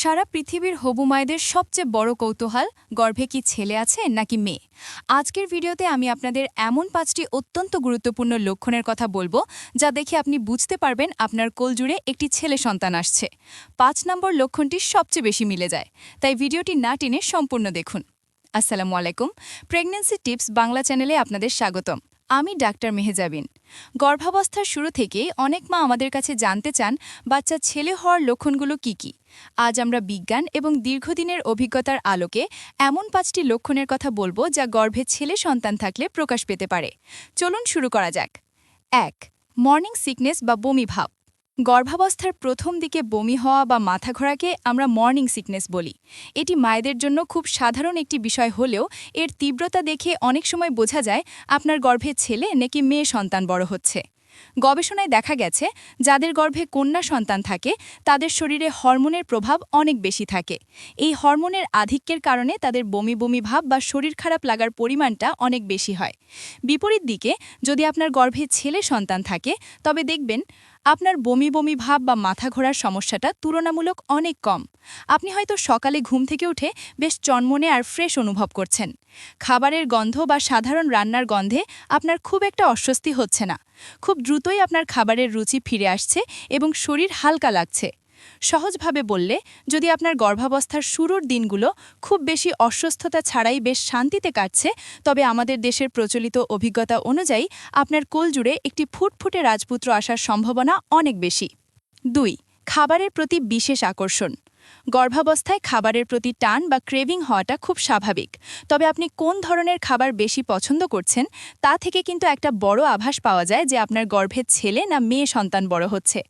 সারা পৃথিবীর হবু মায়েদের সবচেয়ে বড় কৌতূহল গর্ভে কি ছেলে আছে নাকি মেয়ে। আজকের ভিডিওতে আমি আপনাদের এমন 5টি অত্যন্ত গুরুত্বপূর্ণ লক্ষণের কথা বলবো যা দেখে আপনি বুঝতে পারবেন আপনার কোলজুড়ে একটি ছেলে সন্তান আসছে। 5 নম্বর লক্ষণটি সবচেয়ে বেশি মিলে যায়, তাই ভিডিওটি না টেনে সম্পূর্ণ দেখুন। আসসালামু আলাইকুম, প্রেগন্যান্সি টিপস বাংলা চ্যানেলে আপনাদের স্বাগতম। আমি ডাক্তার মেহজাবিন। গর্ভাবস্থার শুরু থেকেই অনেক মা আমাদের কাছে জানতে চান বাচ্চা ছেলে হওয়ার লক্ষণগুলো কি কি। আজ আমরা বিজ্ঞান এবং দীর্ঘদিনের অভিজ্ঞতার আলোকে এমন 5টি লক্ষণের কথা বলবো যা গর্ভে ছেলে সন্তান থাকলে প্রকাশ পেতে পারে। চলুন শুরু করা যাক। 1. মর্নিং সিকনেস বা বমি ভাব। গর্ভাবস্থার প্রথম দিকে বমি হওয়া বা মাথা ঘোরাকে আমরা মর্নিং সিকনেস বলি। এটি মায়েদের জন্য খুব সাধারণ একটি বিষয় হলেও এর তীব্রতা দেখে অনেক সময় বোঝা যায় আপনার গর্ভে ছেলে নাকি মেয়ে সন্তান বড় হচ্ছে। গবেষণায় দেখা গেছে যাদের গর্ভে কন্যা সন্তান থাকে তাদের শরীরে হরমোনের প্রভাব অনেক বেশি থাকে। এই হরমোনের আধিক্যের কারণে তাদের বমি বমি ভাব বা শরীর খারাপ লাগার পরিমাণটা অনেক বেশি হয়। বিপরীত দিকে যদি আপনার গর্ভে ছেলে সন্তান থাকে তবে দেখবেন আপনার বমি বমি ভাব বা মাথা ঘোরার সমস্যাটা তুলনামূলক অনেক কম। আপনি হয়তো সকালে ঘুম থেকে উঠে বেশ চনমনে আর ফ্রেশ অনুভব করছেন। খাবারের গন্ধ বা সাধারণ রান্নার গন্ধে আপনার খুব একটা অস্বস্তি হচ্ছে না। খুব দ্রুতই আপনার খাবারের রুচি ফিরে আসছে এবং শরীর হালকা লাগছে। সহজভাবে বললে, যদি আপনার গর্ভাবস্থার শুরুর দিনগুলো খুব বেশি অস্বস্থতা ছাড়াই বেশ শান্তিতে কাটছে, তবে আমাদের দেশের প্রচলিত অভিজ্ঞতা অনুযায়ী আপনার কোলজুড়ে একটি ফুটফুটে রাজপুত্র আসার সম্ভাবনা অনেক বেশি। 2. খাবারের প্রতি বিশেষ আকর্ষণ। গর্ভাবস্থায় খাবারের প্রতি টান বা ক্রেভিং হওয়াটা খুব স্বাভাবিক, তবে আপনি কোন ধরনের খাবার বেশি পছন্দ করছেন তা থেকে কিন্তু একটা বড় আভাস পাওয়া যায় যে আপনার গর্ভে ছেলে না মেয়ে সন্তান বড় হচ্ছে।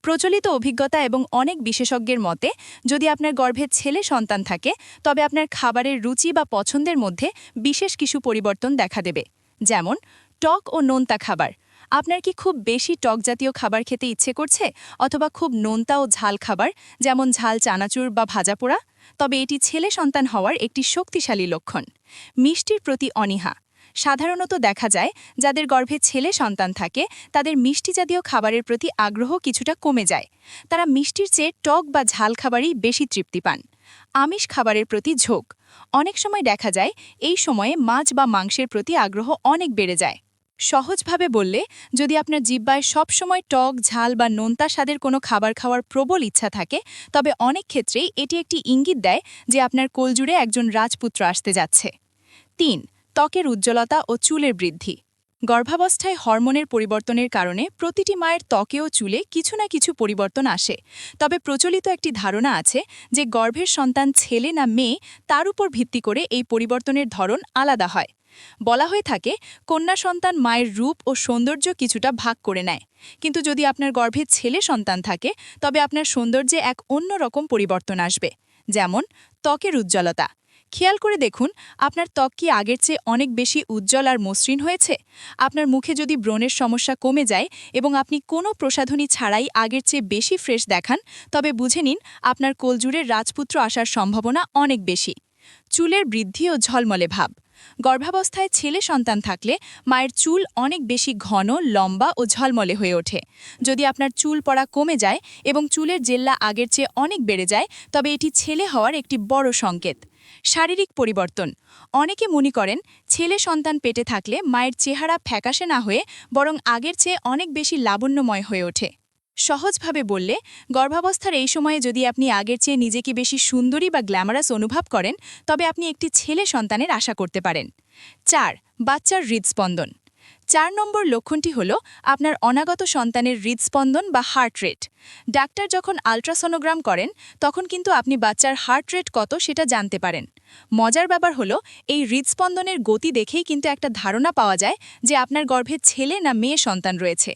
প্রচলিত অভিজ্ঞতা এবং অনেক বিশেষজ্ঞের মতে যদি আপনার গর্ভে ছেলে সন্তান থাকে তবে আপনার খাবারের রুচি বা পছন্দের মধ্যে বিশেষ কিছু পরিবর্তন দেখা দেবে। যেমন টক ও নোনতা খাবার। আপনার কি খুব বেশি টক জাতীয় খাবার খেতে ইচ্ছে করছে, অথবা খুব নোনতা ও ঝাল খাবার যেমন ঝাল চানাচুর বা ভাজাপোড়া? তবে এটি ছেলে সন্তান হওয়ার একটি শক্তিশালী লক্ষণ। মিষ্টির প্রতি অনীহা। সাধারণত দেখা যায় যাদের গর্ভে ছেলে সন্তান থাকে তাদের মিষ্টি জাতীয় খাবারের প্রতি আগ্রহ কিছুটা কমে যায়। তারা মিষ্টির চেয়ে টক বা ঝাল খাবারই বেশি তৃপ্তি পান। আমিষ খাবারের প্রতি ঝোঁক। অনেক সময় দেখা যায় এই সময়ে মাছ বা মাংসের প্রতি আগ্রহ অনেক বেড়ে যায়। সহজভাবে বললে, যদি আপনার জিহ্বায় সবসময় টক ঝাল বা নোনতা স্বাদের কোনো খাবার খাওয়ার প্রবল ইচ্ছা থাকে তবে অনেক ক্ষেত্রেই এটি একটি ইঙ্গিত দেয় যে আপনার কোলজুড়ে একজন রাজপুত্র আসতে যাচ্ছে। 3. ত্বকের উজ্জ্বলতা ও চুলের বৃদ্ধি। গর্ভাবস্থায় হরমোনের পরিবর্তনের কারণে প্রতিটি মায়ের ত্বকে ও চুলে কিছু না কিছু পরিবর্তন আসে। তবে প্রচলিত একটি ধারণা আছে যে গর্ভের সন্তান ছেলে না মেয়ে তার উপর ভিত্তি করে এই পরিবর্তনের ধরন আলাদা হয়। বলা হয়ে থাকে কন্যা সন্তান মায়ের রূপ ও সৌন্দর্য কিছুটা ভাগ করে নেয়, কিন্তু যদি আপনার গর্ভে ছেলে সন্তান থাকে তবে আপনার সৌন্দর্যে এক অন্য রকম পরিবর্তন আসবে। যেমন ত্বকের উজ্জ্বলতা। খেয়াল করে দেখুন আপনার ত্বক কি আগের চেয়ে অনেক বেশি উজ্জ্বল আর মসৃণ হয়েছে। আপনার মুখে যদি ব্রণের সমস্যা কমে যায় এবং আপনি কোনো প্রসাধনী ছাড়াই আগের চেয়ে বেশি ফ্রেশ দেখান তবে বুঝে নিন আপনার কোলজুড়ে রাজপুত্র আসার সম্ভাবনা অনেক বেশি। চুলের বৃদ্ধি ও ঝলমলে ভাব। গর্ভাবস্থায় ছেলে সন্তান থাকলে মায়ের চুল অনেক বেশি ঘন, লম্বা ও ঝলমলে হয়ে ওঠে। যদি আপনার চুল পড়া কমে যায় এবং চুলের জেল্লা আগের চেয়ে অনেক বেড়ে যায় তবে এটি ছেলে হওয়ার একটি বড় সংকেত। শারীরিক পরিবর্তন। অনেকে মনে করেন ছেলে সন্তান পেটে থাকলে মায়ের চেহারা ফ্যাকাশে না হয়ে বরং আগের চেয়ে অনেক বেশি লাবণ্যময় হয়ে ওঠে। সহজভাবে বললে, গর্ভাবস্থার এই সময়ে যদি আপনি আগের চেয়ে নিজেকে বেশি সুন্দরী বা গ্ল্যামারাস অনুভব করেন তবে আপনি একটি ছেলে সন্তানের আশা করতে পারেন। 4. বাচ্চার হৃদস্পন্দন। 4 নম্বর লক্ষণটি হল আপনার অনাগত সন্তানের হৃদস্পন্দন বা হার্ট রেট। ডাক্তার যখন আল্ট্রাসোনোগ্রাম করেন তখন কিন্তু আপনি বাচ্চার হার্ট রেট কত সেটা জানতে পারেন। মজার ব্যাপার হলো এই হৃদস্পন্দনের গতি দেখেই কিন্তু একটা ধারণা পাওয়া যায় যে আপনার গর্ভে ছেলে না মেয়ে সন্তান রয়েছে।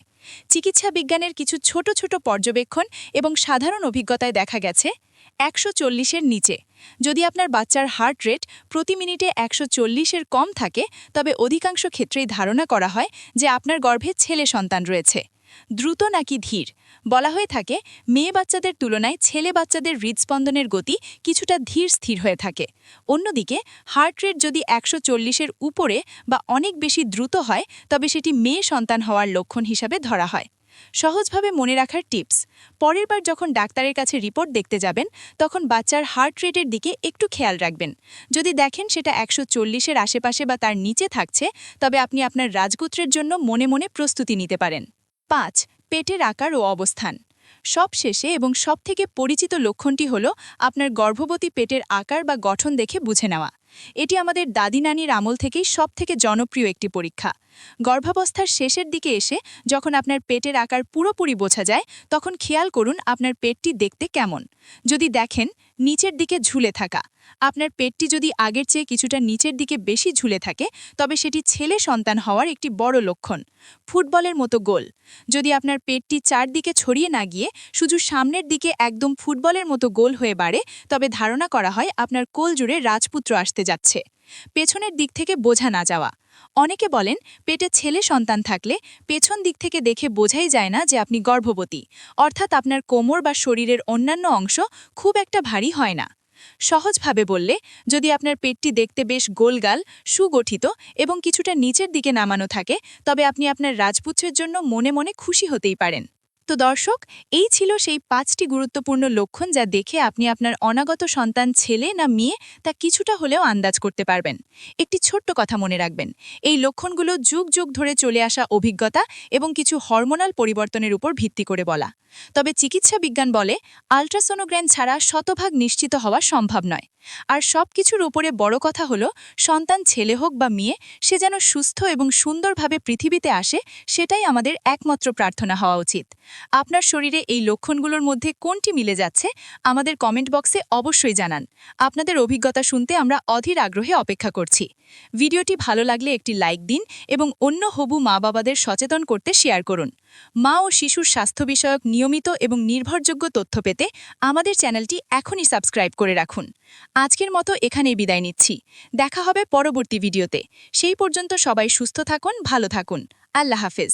চিকিৎসা বিজ্ঞানের কিছু ছোট ছোট পর্যবেক্ষণ এবং সাধারণ অভিজ্ঞতায় দেখা গেছে 140-এর নিচে যদি আপনার বাচ্চার হার্ট রেট প্রতি মিনিটে 140-এর কম থাকে তবে অধিকাংশ ক্ষেত্রেই ধারণা করা হয় যে আপনার গর্ভে ছেলে সন্তান রয়েছে। দ্রুত নাকি ধীর। বলা হয়ে থাকে মেয়ে বাচ্চাদের তুলনায় ছেলে বাচ্চাদের হৃদস্পন্দনের গতি কিছুটা ধীর স্থির হয়ে থাকে। অন্যদিকে হার্ট রেট যদি 140-এর উপরে বা অনেক বেশি দ্রুত হয় তবে সেটি মেয়ে সন্তান হওয়ার লক্ষণ হিসাবে ধরা হয়। সহজভাবে মনে রাখার টিপস। পরের বার যখন ডাক্তারের কাছে রিপোর্ট দেখতে যাবেন তখন বাচ্চার হার্ট রেটের দিকে একটু খেয়াল রাখবেন। যদি দেখেন সেটা 140-এর আশেপাশে বা তার নিচে থাকছে, তবে আপনি আপনার রাজপুত্রের জন্য মনে মনে প্রস্তুতি নিতে পারেন। 5. পেটের আকার ও অবস্থান। সবশেষে এবং সবথেকে পরিচিত লক্ষণটি হল আপনার গর্ভবতী পেটের আকার বা গঠন দেখে বুঝে নেওয়া। এটি আমাদের দাদি নানির আমল থেকেই সবথেকে জনপ্রিয় একটি পরীক্ষা। গর্ভাবস্থার শেষের দিকে এসে যখন আপনার পেটের আকার পুরোপুরি বোঝা যায়, তখন খেয়াল করুন আপনার পেটটি দেখতে কেমন। যদি দেখেন নিচের দিকে ঝুলে থাকা, আপনার পেটটি যদি আগের চেয়ে কিছুটা নিচের দিকে বেশি ঝুলে থাকে, তবে সেটি ছেলে সন্তান হওয়ার একটি বড় লক্ষণ। ফুটবলের মতো গোল। যদি আপনার পেটটি চারদিকে ছড়িয়ে না গিয়ে শুধু সামনের দিকে একদম ফুটবলের মতো গোল হয়ে বাড়ে, তবে ধারণা করা হয় আপনার কোল জুড়ে রাজপুত্র আসতে যাচ্ছে। পেছনের দিক থেকে বোঝা না যাওয়া। অনেকে বলেন পেটে ছেলে সন্তান থাকলে পেছন দিক থেকে দেখে বোঝাই যায় না যে আপনি গর্ভবতী, অর্থাৎ আপনার কোমর বা শরীরের অন্যান্য অংশ খুব একটা ভারী হয় না। সহজভাবে বললে, যদি আপনার পেটটি দেখতে বেশ গোলগাল, সুগঠিত এবং কিছুটা নিচের দিকে নামানো থাকে, তবে আপনি আপনার রাজপুত্রের জন্য মনে মনে খুশি হতেই পারেন। তো দর্শক, এই ছিল সেই 5টি গুরুত্বপূর্ণ লক্ষণ যা দেখে আপনি আপনার অনাগত সন্তান ছেলে না মেয়ে তা কিছুটা হলেও আন্দাজ করতে পারবেন। একটি ছোট্ট কথা মনে রাখবেন, এই লক্ষণগুলো যুগ যুগ ধরে চলে আসা অভিজ্ঞতা এবং কিছু হরমোনাল পরিবর্তনের উপর ভিত্তি করে বলা। তবে চিকিৎসা বিজ্ঞান বলে আল্ট্রাসোনোগ্রাম ছাড়া শতভাগ নিশ্চিত হওয়া সম্ভব নয়। আর সব কিছুর উপরে বড় কথা হলো, সন্তান ছেলে হোক বা মেয়ে, সে যেন সুস্থ এবং সুন্দরভাবে পৃথিবীতে আসে, সেটাই আমাদের একমাত্র প্রার্থনা হওয়া উচিত। আপনার শরীরে এই লক্ষণগুলোর মধ্যে কোনটি মিলে যাচ্ছে আমাদের কমেন্ট বক্সে অবশ্যই জানান। আপনাদের অভিজ্ঞতা শুনতে আমরা অধীর আগ্রহে অপেক্ষা করছি। ভিডিওটি ভালো লাগলে একটি লাইক দিন এবং অন্য হবু মা বাবাদের সচেতন করতে শেয়ার করুন। মা ও শিশুর স্বাস্থ্য বিষয়ক নিয়মিত এবং নির্ভরযোগ্য তথ্য পেতে আমাদের চ্যানেলটি এখনই সাবস্ক্রাইব করে রাখুন। আজকের মতো এখানেই বিদায় নিচ্ছি। দেখা হবে পরবর্তী ভিডিওতে। সেই পর্যন্ত সবাই সুস্থ থাকুন, ভালো থাকুন। আল্লাহ হাফেজ।